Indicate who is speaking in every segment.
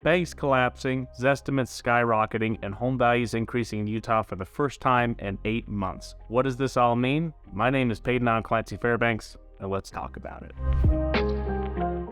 Speaker 1: Banks collapsing, estimates skyrocketing, and home values increasing in Utah for the first time in 8 months. What does this all mean? My name is Paden. I'm Clancy Fairbanks, and let's talk about it.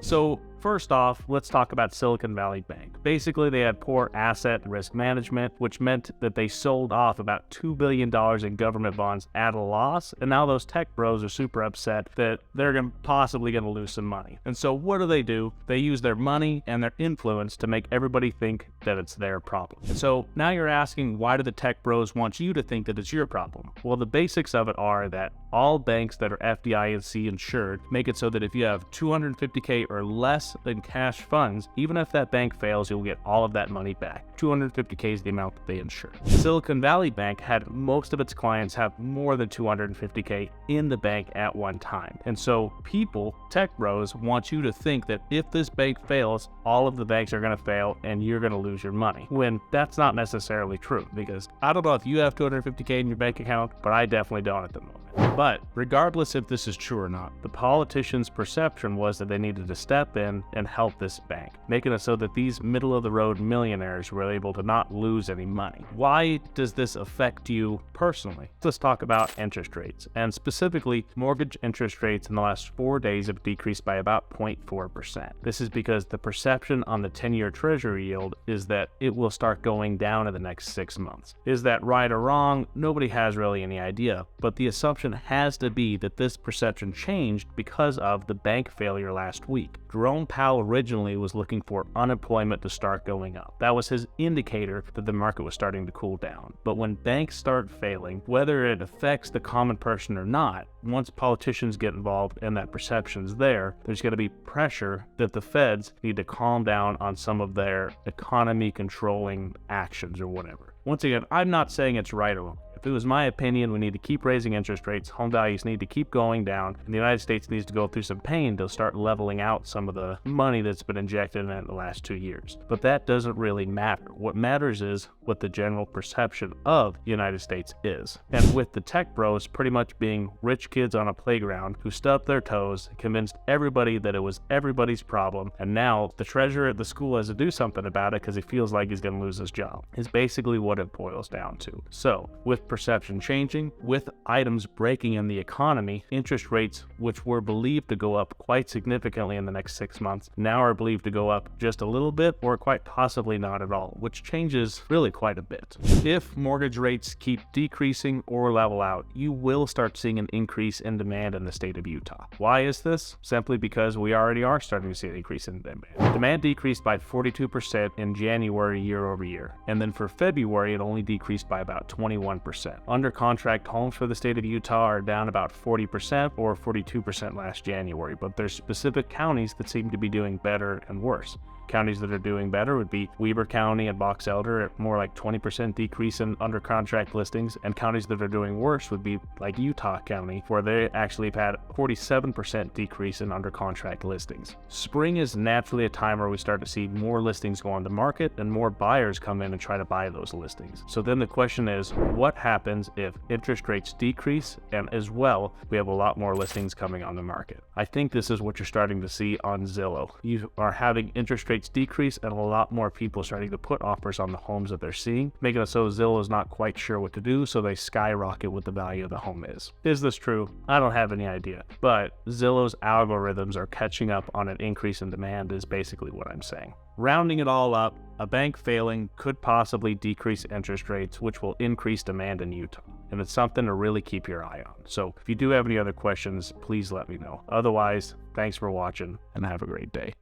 Speaker 1: So first off, let's talk about Silicon Valley Bank. Basically, they had poor asset and risk management, which meant that they sold off about $2 billion in government bonds at a loss, and now those tech bros are super upset that they're possibly going to lose some money. And so what do? They use their money and their influence to make everybody think that it's their problem. And so now you're asking, why do the tech bros want you to think that it's your problem? Well, the basics of it are that all banks that are FDIC insured make it so that if you have $250K or less in cash funds, even if that bank fails, you'll get all of that money back. $250K is the amount that they insure. Silicon Valley Bank had most of its clients have more than $250K in the bank at one time. And so people, tech bros, want you to think that if this bank fails, all of the banks are going to fail and you're going to lose your money, when that's not necessarily true. Because I don't know if you have $250K in your bank account, but I definitely don't at the moment. But regardless if this is true or not, the politicians' perception was that they needed to step in and help this bank, making it so that these middle-of-the-road millionaires were able to not lose any money. Why does this affect you personally? Let's talk about interest rates, and specifically mortgage interest rates in the last 4 days have decreased by about 0.4%. This is because the perception on the 10-year Treasury yield is that it will start going down in the next 6 months. Is that right or wrong? Nobody has really any idea, but the assumption has to be that this perception changed because of the bank failure last week. Jerome Powell originally was looking for unemployment to start going up. That was his indicator that the market was starting to cool down. But when banks start failing, whether it affects the common person or not, once politicians get involved and that perception's there, there's going to be pressure that the feds need to calm down on some of their economy controlling actions or whatever. Once again, I'm not saying it's right or wrong. If it was my opinion, we need to keep raising interest rates, home values need to keep going down, and the United States needs to go through some pain to start leveling out some of the money that's been injected in it in the last 2 years. But that doesn't really matter. What matters is what the general perception of the United States is. And with the tech bros pretty much being rich kids on a playground who stubbed their toes, convinced everybody that it was everybody's problem, and now the treasurer at the school has to do something about it because he feels like he's going to lose his job, is basically what it boils down to. So, with perception changing, with items breaking in the economy, interest rates, which were believed to go up quite significantly in the next 6 months, now are believed to go up just a little bit or quite possibly not at all, which changes really quite a bit. If mortgage rates keep decreasing or level out, you will start seeing an increase in demand in the state of Utah. Why is this? Simply because we already are starting to see an increase in demand. Demand decreased by 42% in January year over year, and then for February it only decreased by about 21%. Under contract homes for the state of Utah are down about 40% or 42% last January, but there's specific counties that seem to be doing better and worse. Counties that are doing better would be Weber County and Box Elder at more like 20% decrease in under contract listings, and counties that are doing worse would be like Utah County, where they actually have had 47% decrease in under contract listings. Spring is naturally a time where we start to see more listings go on the market and more buyers come in and try to buy those listings. So then the question is, what happens if interest rates decrease and as well we have a lot more listings coming on the market? I think this is what you're starting to see on Zillow. You are having interest rates decrease and a lot more people starting to put offers on the homes that they're seeing, making it so Zillow is not quite sure what to do, so they skyrocket what the value of the home is. Is this true? I don't have any idea, but Zillow's algorithms are catching up on an increase in demand is basically what I'm saying. Rounding it all up, a bank failing could possibly decrease interest rates, which will increase demand in Utah. And it's something to really keep your eye on. So if you do have any other questions, please let me know. Otherwise, thanks for watching and have a great day.